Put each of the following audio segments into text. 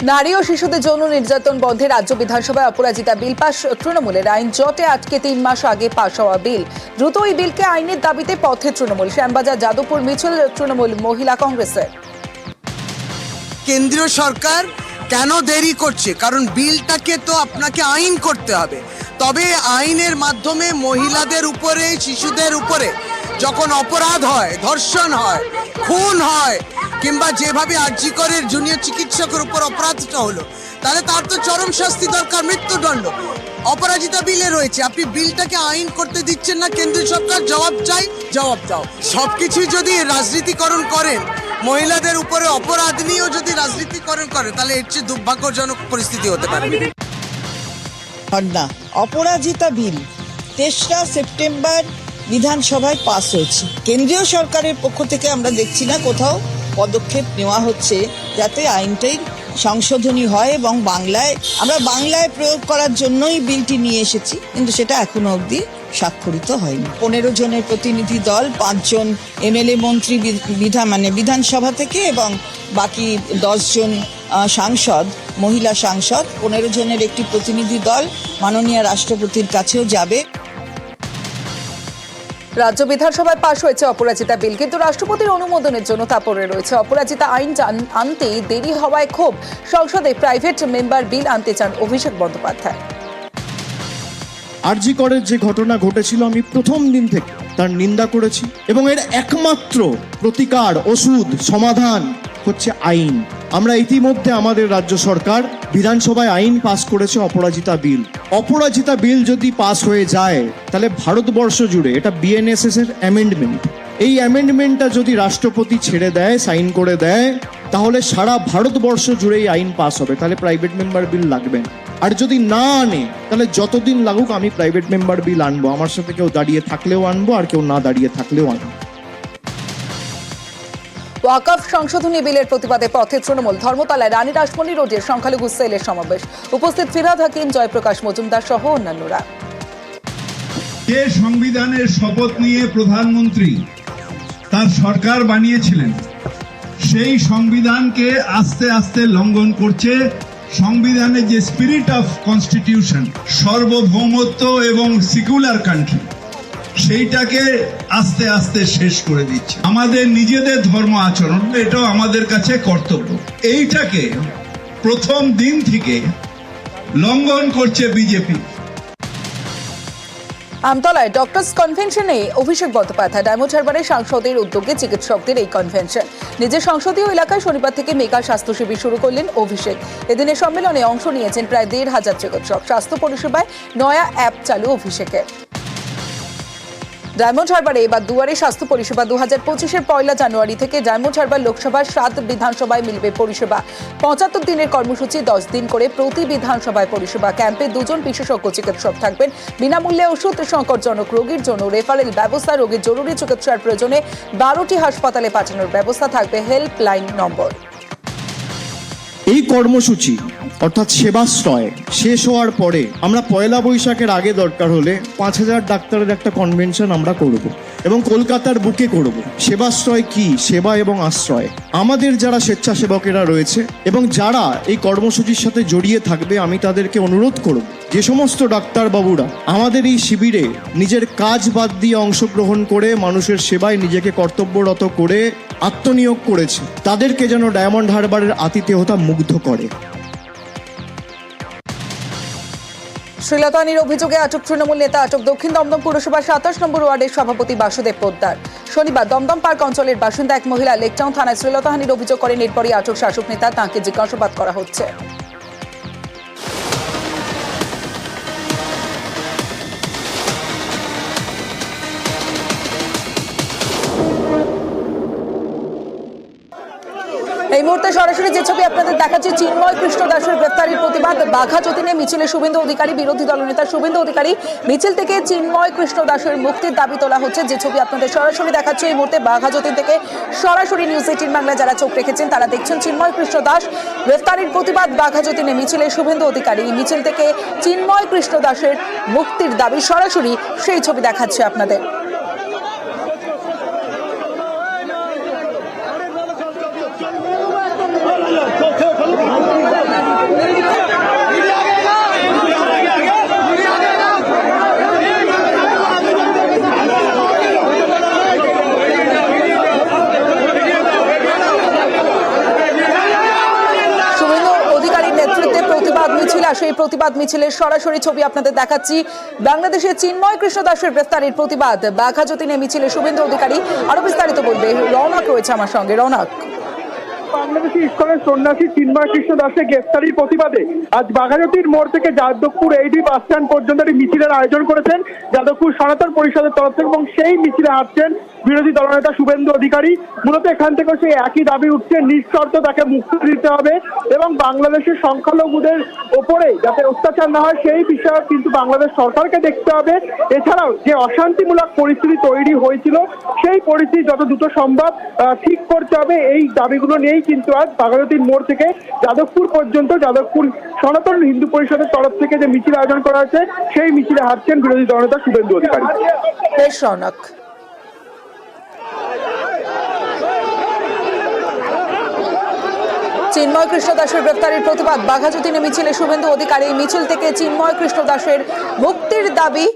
নারী ও শিশুদের যৌন নির্যাতন বন্ধে রাজ্য বিধানসভায় অপরাজিতা বিল পাস। তৃণমূলের আইন জটে আটকে 3 মাস আগে পাশ হওয়া বিল। দ্রুত এই বিলকে আইনের দাবিতে পথে তৃণমূল। শ্যামবাজার যাদবপুর মিছিল তৃণমূল মহিলা কংগ্রেসের। কেন্দ্রীয় সরকার কেন দেরি করছে? কারণ বিলটাকে তো আপনাকে আইন করতে হবে, তবে আইনের মাধ্যমে মহিলাদের উপরে, শিশুদের উপরে যখন অপরাধ হয়, ধর্ষণ হয়, খুন হয়, কিংবা যেভাবে আরজি করের জুনিয়র চিকিৎসকের উপর অপরাধটা হলো, তাহলে তার তো চরম শাস্তি দরকার, মৃত্যুদণ্ড। অপরাজিতা বিলে রয়েছে, আপনি বিলটাকে আইন করতে দিচ্ছেন না। কেন্দ্রীয় সরকার জবাব চাই, জবাব দাও। সবকিছু যদি রাজনীতিকরণ করেন, মহিলাদের উপরে অপরাধ নিয়েও যদি রাজনীতিকরণ করে, তাহলে এর চেয়ে দুর্ভাগ্যজনক পরিস্থিতি হতে পারে। অপরাজিতা বিল 3রা সেপ্টেম্বর বিধানসভায় পাস হয়েছে। কেন্দ্রীয় সরকারের পক্ষ থেকে আমরা দেখছি না কোথাও পদক্ষেপ নেওয়া হচ্ছে যাতে আইনটাই সংশোধনী হয় এবং আমরা বাংলায় প্রয়োগ করার জন্যই বিলটি নিয়ে এসেছি, কিন্তু সেটা এখনো অবধি স্বাক্ষরিত হয়নি। 15 জনের প্রতিনিধি দল, 5 জন এমএলএ মন্ত্রী বিধানসভা থেকে এবং বাকি 10 জন সাংসদ, মহিলা সাংসদ, 15 জনের একটি প্রতিনিধি দল মাননীয় রাষ্ট্রপতির কাছেও যাবে। রাজ্য বিধানসভায় পাশ হয়েছে অপরাজিতা বিল, কিন্তু রাষ্ট্রপতির অনুমোদনের জন্য তা পড়ে রয়েছে। অপরাজিতা আইন আনতেই দেরি হওয়ায় ক্ষোভ। সংসদে প্রাইভেট মেম্বার বিল আনতে চান অভিষেক বন্দ্যোপাধ্যায়। আরজি করের যে ঘটনা ঘটেছিল, আমি প্রথম দিন থেকে তার নিন্দা করেছি এবং এর একমাত্র প্রতিকার, ওষুধ, সমাধান হচ্ছে আইন। আমরা ইতিমধ্যে আমাদের রাজ্য সরকার বিধানসভায় আইন পাস করেছে অপরাজিতা বিল। অপরাজিতা বিল যদি পাস হয়ে যায়, তাহলে ভারতবর্ষ জুড়ে এটা বিএনএসএস এর অ্যামেন্ডমেন্ট, এই অ্যামেন্ডমেন্টটা যদি রাষ্ট্রপতি ছেড়ে দেয়, সাইন করে দেয়, তাহলে সারা ভারতবর্ষ জুড়ে এই আইন পাস হবে। তাহলে প্রাইভেট মেম্বার বিল লাগবে না। আর যদি না আনে, তাহলে যতদিন লাগুক আমি প্রাইভেট মেম্বার বিল আনবো। আমার সাথে কেউ দাঁড়িয়ে থাকলেও আনবো, আর কেউ না দাঁড়িয়ে থাকলেও আনবো। ওয়াকফ সংশোধনী বিলের প্রতিবাদে পথে তৃণমূল। ধর্মতলায় রানী রাসমণি রোডে সংখ্যালঘু সেলের সমাবেশ। উপস্থিত ফিরহাদ হাকিম, জয়প্রকাশ মজুমদার সহ অন্যান্যরা। যে সংবিধানের শপথ নিয়ে প্রধানমন্ত্রী তার সরকার বানিয়েছিলেন, সেই সংবিধানকে আস্তে আস্তে লঙ্ঘন করছে। সংবিধানের যে স্পিরিট অফ কনস্টিটিউশন, সার্বভৌমত্ব এবং সেকুলার কান্ট্রি, সেইটাকে আস্তে আস্তে শেষ করে দিচ্ছে। আমাদের নিজেদের ধর্ম আচরণ, এটাও আমাদের কাছে কর্তব্য। এইটাকে প্রথম দিন থেকে লঙ্ঘন করছে BJP. আমতলায় doctors কনভেনশনে Abhishek Bandyopadhyay. Diamond হারবারে সাংসদের উদ্যোগে চিকিৎসকদের এই কনভেনশন। নিজের সংসদীয় এলাকায় শনিবার থেকে মেগা স্বাস্থ্য শিবির শুরু করলেন অভিষেক। এদিনের সম্মেলনে অংশ নিয়েছেন প্রায় 1,500 চিকিৎসক। স্বাস্থ্য পরিষেবায় নয়া অ্যাপ চালু অভিষেকের। ডায়মন্ড হারবারে এবার দুয়ারে স্বাস্থ্য পরিষেবা। 2025-এর 1 জানুয়ারি থেকে ডায়মন্ড হারবার লোকসভার 7 বিধানসভায় মিলবে পরিষেবা। 75 দিনের কর্মসূচি, 10 দিন করে প্রতি বিধানসভায় পরিষেবা। ক্যাম্পে 2 জন বিশেষজ্ঞ চিকিৎসক থাকবেন। বিনামূল্যে ওষুধ, সংকটজনক রোগীর জন্য রেফারেল ব্যবস্থা, রোগীর জরুরি চিকিৎসার প্রয়োজনে 12টি হাসপাতালে পাঠানোর ব্যবস্থা থাকবে। Helpline number. এই কর্মসূচি অর্থাৎ সেবাশ্রয় শেষ হওয়ার পরে আমরা 1 বৈশাখের আগে দরকার হলে 5000 ডাক্তারের একটা কনভেনশন আমরা করব এবং কলকাতার বুকে করব। সেবাশ্রয় কি? সেবা এবং আশ্রয়। আমাদের যারা স্বেচ্ছাসেবকেরা রয়েছে এবং যারা এই কর্মসূচির সাথে জড়িয়ে থাকবে, আমি তাদেরকে অনুরোধ করব, যে সমস্ত ডাক্তারবাবুরা আমাদের এই শিবিরে নিজের কাজ বাদ দিয়ে অংশগ্রহণ করে মানুষের সেবায় নিজেকে কর্তব্যরত করে আত্মনিয়োগ করেছে, তাদেরকে যেন ডায়মন্ড হারবারের আতিথেয়তা মুগ্ধ করে। শ্লীলতাহানির অভিযোগে আটক তৃণমূল নেতা। আটক দক্ষিণ দমদম পুরসভার 27 নম্বর ওয়ার্ডের সভাপতি বাসুদেব পোদ্দার। শনিবার দমদম পার্ক অঞ্চলের বাসিন্দা এক মহিলা লেকটাউন থানায় শ্লীলতাহানির অভিযোগ করেন। এরপরই আটক শাসক নেতা, তাঁকে জিজ্ঞাসাবাদ করা হচ্ছে। এই মুহূর্তে সরাসরি যে ছবি আপনাদের দেখাচ্ছি, চিন্ময় কৃষ্ণ দাসের গ্রেফতারির প্রতিবাদ। বাঘা যতীনে মিছিলে শুভেন্দু অধিকারী, বিরোধী দলনেতা শুভেন্দু অধিকারী। মিছিল থেকে চিন্ময় কৃষ্ণ দাসের মুক্তির দাবি তোলা হচ্ছে। যে ছবি আপনাদের সরাসরি দেখাচ্ছে এই মুহূর্তে বাঘা যতীন থেকে। সরাসরি নিউজ 18 বাংলা যারা চোখ রেখেছেন তারা দেখছেন চিন্ময় কৃষ্ণ দাস গ্রেফতারির প্রতিবাদ। বাঘা যতীনে মিছিলে শুভেন্দু অধিকারী। মিছিল থেকে চিন্ময় কৃষ্ণ দাসের মুক্তির দাবি, সরাসরি সেই ছবি দেখাচ্ছে আপনাদের। সেই প্রতিবাদ মিছিলের সরাসরি ছবি আপনাদের দেখাচ্ছি। বাংলাদেশের চিন্ময় কৃষ্ণ দাসের গ্রেফতারির প্রতিবাদ বাঘাযতীনে মিছিলে শুভেন্দু অধিকারী। আরো বিস্তারিত বলবে রৌনক রয়েছে আমার সঙ্গে। রৌনক, বাংলাদেশি ইস্কনের সন্ন্যাসী চিন্ময় কৃষ্ণ দাসের গ্রেফতারির প্রতিবাদে আজ বাঘাযতীন মোড় থেকে যাদবপুর এইডি বাস স্ট্যান্ড পর্যন্ত একটি মিছিলের আয়োজন করেছেন যাদবপুর সনাতন পরিষদের তরফ থেকে, এবং সেই মিছিলে হাঁটছেন বিরোধী দলনেতা শুভেন্দু অধিকারী। মূলত এখান থেকে সেই একই দাবি উঠছে, নিঃশর্ত তাকে মুক্তি দিতে হবে এবং বাংলাদেশের সংখ্যালঘুদের ওপরে যাতে অত্যাচার না হয় সেই বিষয়ে কিন্তু বাংলাদেশ সরকারকে দেখতে হবে। এছাড়াও যে অশান্তিমূলক পরিস্থিতি তৈরি হয়েছিল সেই পরিস্থিতি যত দ্রুত সম্ভব ঠিক করতে হবে, এই দাবিগুলো নিয়েই কিন্তু আজ বাঘাযতীন মোড় থেকে যাদবপুর পর্যন্ত যাদবপুর সনাতন হিন্দু পরিষদের তরফ থেকে যে মিছিল আয়োজন করা হয়েছে সেই মিছিলে হাঁটছেন বিরোধী দলনেতা শুভেন্দু অধিকারী। বেশ রৌনক। চিন্ময় কৃষ্ণ দাসের গ্রেফতারির প্রতিবাদ বাঘাযতীনে মিছিলে শুভেন্দু অধিকারী। মিছিল থেকে চিন্ময় কৃষ্ণ দাসের মুক্তির দাবি।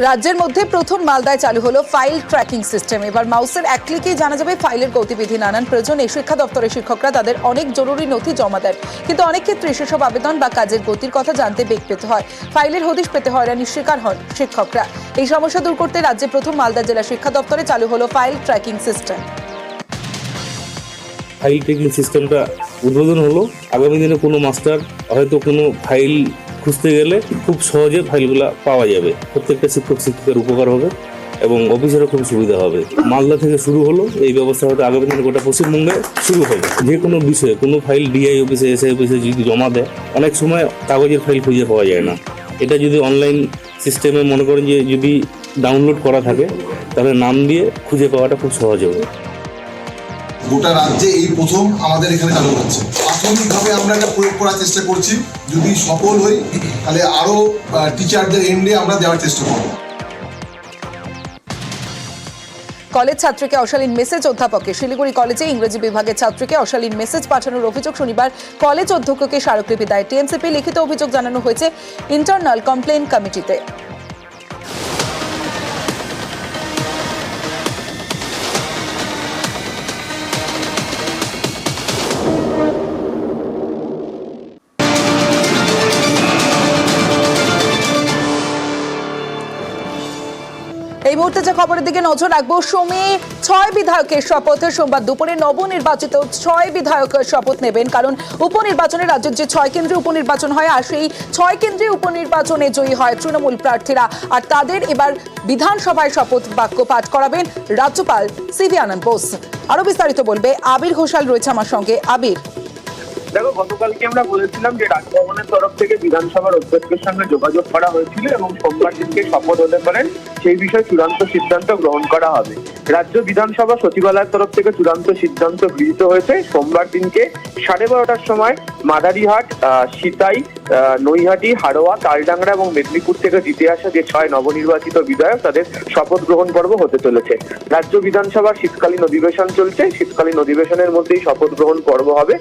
রাজ্যের মধ্যে প্রথম মালদায় চালু হলো ফাইল ট্র্যাকিং সিস্টেম। এবার মাউসের এক ক্লিকেই জানা যাবে ফাইলের গতিবিধি। নানান প্রয়োজনে শিক্ষা দপ্তরের শিক্ষকরা তাদের অনেক জরুরি নথি জমা দেন, কিন্তু অনেক ক্ষেত্রে সেসব আবেদন বা কাজের গতির কথা জানতে বেগ পেতে হয়, ফাইলের হদিশ পেতে হয়রানির শিকার হন শিক্ষকরা। এই সমস্যা দূর করতে রাজ্যে প্রথম মালদা জেলা শিক্ষা দপ্তরে চালু হলো file tracking system. File tracking সিস্টেমটা উদ্বোধন হলো। আগামী দিনে কোনো মাস্টার হয়তো কোনো ফাইল খুঁজতে গেলে খুব সহজে ফাইলগুলা পাওয়া যাবে। প্রত্যেকটা শিক্ষক শিক্ষিকার উপকার হবে এবং অফিসেরও খুব সুবিধা হবে। মালদা থেকে শুরু হলো এই ব্যবস্থা, হয়তো আগামী দিনে গোটা পশ্চিমবঙ্গে শুরু হবে। যে কোনো বিষয়ে কোনো ফাইল ডিআই অফিসে এসআই অফিসে যদি জমা দেয়, অনেক সময় কাগজের ফাইল খুঁজে পাওয়া যায় না। এটা যদি অনলাইন সিস্টেমে মনে করেন যে যদি ডাউনলোড করা থাকে, তাহলে নাম দিয়ে খুঁজে পাওয়াটা খুব সহজ হবে। গোটা রাজ্যে এই প্রথম আমাদের এখানে চালু হচ্ছে। প্রাথমিকভাবে আমরা এটা প্রয়োগ করার চেষ্টা করছি, যদি সফল হই তাহলে আরো টিচারদের এন্ডে আমরা দেওয়ার চেষ্টা করব। কলেজ ছাত্রীকে অশালীন মেসেজ অধ্যাপকের। শিলিগুড়ি কলেজে ইংরেজি বিভাগের ছাত্রীকে অশালীন মেসেজ পাঠানোর অভিযোগ। শনিবার কলেজ অধ্যক্ষকে স্মারকলিপি দেয় টিএমসিপি। লিখিত অভিযোগ জানানো হয়েছে ইন্টারনাল কমপ্লেন কমিটিতে। এই মুহূর্তে যে খবরের দিকে নজর রাখবো, সোমে 6 বিধায়কের শপথ। সোমবার দুপুরে নবনির্বাচিত 6 বিধায়ক শপথ নেবেন, কারণ উপনির্বাচনে রাজ্যের যে 6 কেন্দ্রে উপনির্বাচন হয় আর সেই 6 কেন্দ্রে উপনির্বাচনে জয়ী হয় তৃণমূল প্রার্থীরা, আর তাদের এবার বিধানসভায় শপথ বাক্য পাঠ করাবেন রাজ্যপাল সিভি আনন্দ বোস। আরো বিস্তারিত বলবে আবির ঘোষাল রয়েছে আমার সঙ্গে। আবির, দেখো, গতকালকে আমরা বলেছিলাম যে রাজভবনের তরফ থেকে বিধানসভার অধ্যক্ষের সঙ্গে যোগাযোগ করা হয়েছিল এবং সোমবার দিনকে শপথ হতে পারেন সেই বিষয়ে চূড়ান্ত সিদ্ধান্ত গ্রহণ করা হবে। রাজ্য বিধানসভা সচিবালয়ের তরফ থেকে চূড়ান্ত সিদ্ধান্ত গৃহীত হয়েছে। সোমবার দিনকে 12:30টার সময় মাদারিহাট, সিতাই, নৈহাটি, হাড়োয়া, তালডাংরা এবং মেদিনীপুর থেকে জিতে আসা যে 6 নবনির্বাচিত বিধায়ক তাদের শপথ গ্রহণ পর্ব হতে চলেছে। রাজ্য বিধানসভার শীতকালীন অধিবেশন চলছে, শীতকালীন অধিবেশনের মধ্যেই শপথ গ্রহণ পর্ব হবে।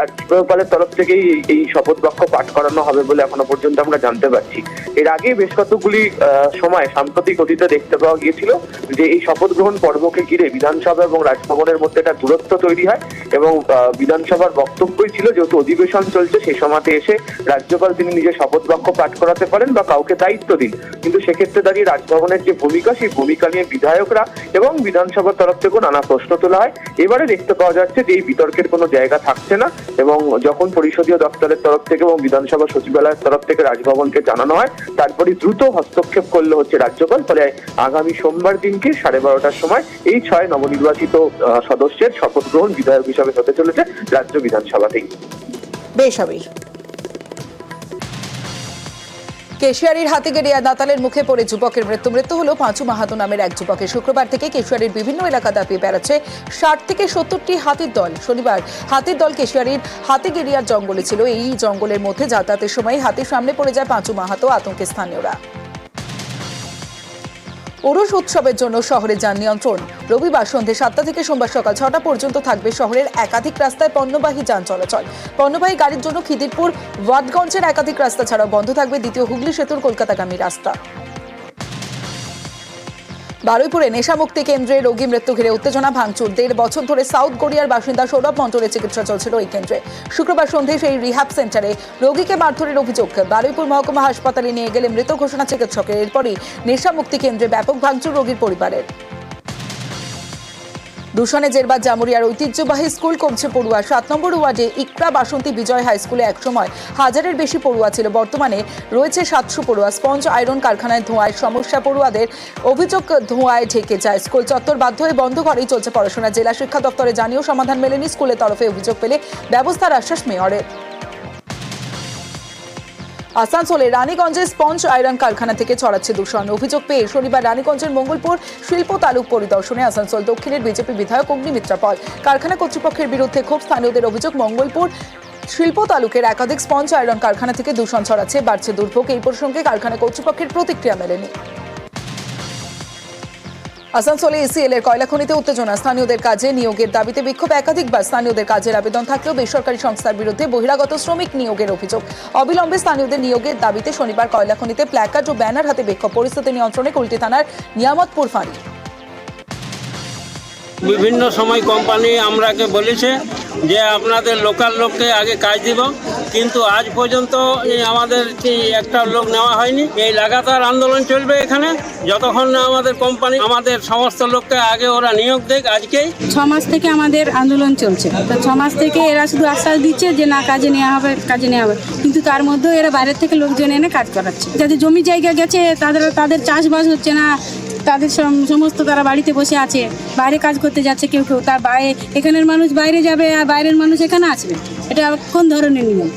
রাজ্যপালের তরফ থেকেই এই শপথ বাক্য পাঠ করানো হবে বলে এখনো পর্যন্ত আমরা জানতে পারছি। এর আগে বেশ কতগুলি সময় সাম্প্রতিক অতীতে দেখতে পাওয়া গিয়েছিল যে এই শপথ গ্রহণ পর্বকে ঘিরে বিধানসভা এবং রাজভবনের মধ্যে একটা দূরত্ব তৈরি হয় এবং বিধানসভার বক্তব্যই ছিল যেহেতু অধিবেশন চলছে সেই সময়তে এসে রাজ্যপাল তিনি নিজে শপথ বাক্য পাঠ করাতে পারেন বা কাউকে দায়িত্ব দিন, কিন্তু সেক্ষেত্রে দাঁড়িয়ে রাজভবনের যে ভূমিকা সেই ভূমিকা নিয়ে বিধায়করা এবং বিধানসভার তরফ থেকেও নানা প্রশ্ন তোলা হয়। এবারে দেখতে পাওয়া যাচ্ছে যে এই বিতর্কের কোনো জায়গা থাকছে না এবং যখন পরিষদীয় দপ্তরের তরফ থেকে এবং বিধানসভা সচিবালয়ের তরফ থেকে রাজভবনকে জানানো হয় তারপরে দ্রুত হস্তক্ষেপ করলে হচ্ছে রাজ্যপাল। ফলে আগামী সোমবার দিনকে 12:30টার সময় এই 6 নবনির্বাচিত সদস্যের শপথ গ্রহণ বিধায়ক হিসাবে হতে চলেছে রাজ্য বিধানসভাতেই। বেশ আবির। কেশিয়ারির হাতিগেড়িয়া দাতালের মুখে পড়ে যুবকের মৃত্যু হলো পাঁচু মাহাতো নামের এক যুবকের। শুক্রবার থেকে কেশিয়ারির বিভিন্ন এলাকা দাপিয়ে বেড়াচ্ছে 60 থেকে 70টি হাতির দল। শনিবার হাতির দল কেশিয়ারির হাতিগেড়িয়ার জঙ্গলে ছিল। এই জঙ্গলের মধ্যে যাতায়াতের সময় হাতির সামনে পড়ে যায় পাঁচু মাহাতো। আতঙ্কে স্থানীয়রা। ওরস উৎসবের জন্য শহরে যান নিয়ন্ত্রণ। রবিবার সন্ধ্যে 7টা থেকে সোমবার সকাল 6টা পর্যন্ত থাকবে শহরের একাধিক রাস্তায় পণ্যবাহী যান চলাচল। পণ্যবাহী গাড়ির জন্য খিদিরপুর ওয়াটগঞ্জের একাধিক রাস্তা ছাড়াও বন্ধ থাকবে দ্বিতীয় হুগলি সেতুর কলকাতাগামী রাস্তা। বারুইপুরে নেশামুক্তি কেন্দ্রে রোগী মৃত্যু ঘিরে উত্তেজনা, ভাঙচুর। 1.5 বছর ধরে সাউথ কোরিয়ার বাসিন্দা সৌরভ মন্ডলের চিকিৎসা চলছিল এই কেন্দ্রে। শুক্রবার সন্ধ্যে সেই রিহ্যাব সেন্টারে রোগীকে মারধরের অভিযোগ। বারুইপুর মহকুমা হাসপাতালে নিয়ে গেলে মৃত ঘোষণা চিকিৎসকের। এরপরই নেশামুক্তি কেন্দ্রে ব্যাপক ভাঙচুর রোগীর পরিবারের। দূষণে জেরবার জামুরিয়ার ঐতিহ্যবাহী স্কুল কমছে পড়ুয়া। 7 নম্বর ওয়ার্ডে ইকরা বাসন্তী বিজয় হাই স্কুলে একসময় 1000-এর বেশি পড়ুয়া ছিল, বর্তমানে রয়েছে 700 পড়ুয়া। স্পঞ্জ আয়রন কারখানায় ধোঁয়ায় সমস্যা, পড়ুয়াদের অভিযোগ ধোঁয়ায় ঢেকে যায় স্কুল চত্বর। বাধ্য হয়ে বন্ধ ঘরেই চলছে পড়াশোনা। জেলা শিক্ষা দপ্তরে জানিয়েও সমাধান মেলেনি। স্কুলের তরফে অভিযোগ পেলে ব্যবস্থার আশ্বাস মেয়রের। আসানসোলে রানীগঞ্জের স্পঞ্জ আয়রন কারখানা থেকে ছড়াচ্ছে দূষণ। অভিযোগ পেয়ে শনিবার রানীগঞ্জের মঙ্গলপুর শিল্প তালুক পরিদর্শনে আসানসোল দক্ষিণের বিজেপি বিধায়ক অগ্নিমিত্রা পল। কারখানা কর্তৃপক্ষের বিরুদ্ধে ক্ষোভ স্থানীয়দের। অভিযোগ, মঙ্গলপুর শিল্প তালুকের একাধিক স্পঞ্জ আয়রন কারখানা থেকে দূষণ ছড়াচ্ছে, বাড়ছে দুর্ভোগ। এই প্রসঙ্গে কারখানা কর্তৃপক্ষের প্রতিক্রিয়া মেলেনি। আসানসোলে এসিএল এর কয়লা খনিতে উত্তেজনা, স্থানীয়দের কাজে নিয়োগের দাবিতে বিক্ষোভ। একাধিকবার স্থানীয়দের কাজের আবেদন থাকলেও বেসরকারি সংস্থার বিরুদ্ধে বহিরাগত শ্রমিক নিয়োগের অভিযোগ। অবিলম্বে স্থানীয়দের নিয়োগের দাবিতে শনিবার কয়লা খনিতে প্ল্যাকার্ড ও ব্যানার হাতে বিক্ষোভ। পরিস্থিতি নিয়ন্ত্রণে কুলটি থানার নিয়ামতপুর ফাঁড়ি। বিভিন্ন সময় কোম্পানি আমরাকে বলেছে যে আপনাদের লোকাল লোককে আগে কাজ দিব, কিন্তু আজ পর্যন্ত আমাদের একটা লোক নেওয়া হয়নি। এই লাগাতার আন্দোলন চলবে এখানে যতক্ষণ না আমাদের কোম্পানি আমাদের সমস্ত লোককে আগে ওরা নিয়োগ দেয়। আজকেই 6 মাস থেকে আমাদের আন্দোলন চলছে, তো 6 মাস থেকে এরা শুধু আশ্বাস দিচ্ছে যে না কাজে নেওয়া হবে, কাজে নেওয়া হবে, কিন্তু তার মধ্যেও এরা বাইরের থেকে লোকজন এনে কাজ করাচ্ছে। যাদের জমি জায়গা গেছে তাদের চাষবাস হচ্ছে না, তাদের সমস্ত তারা বাড়িতে বসে আছে, বাইরে কাজ করতে যাচ্ছে কেউ কেউ। তার বাইরে এখানের মানুষ বাইরে যাবে আর বাইরের মানুষ এখানে আসবে, এটা কোন ধরনের নিয়ম?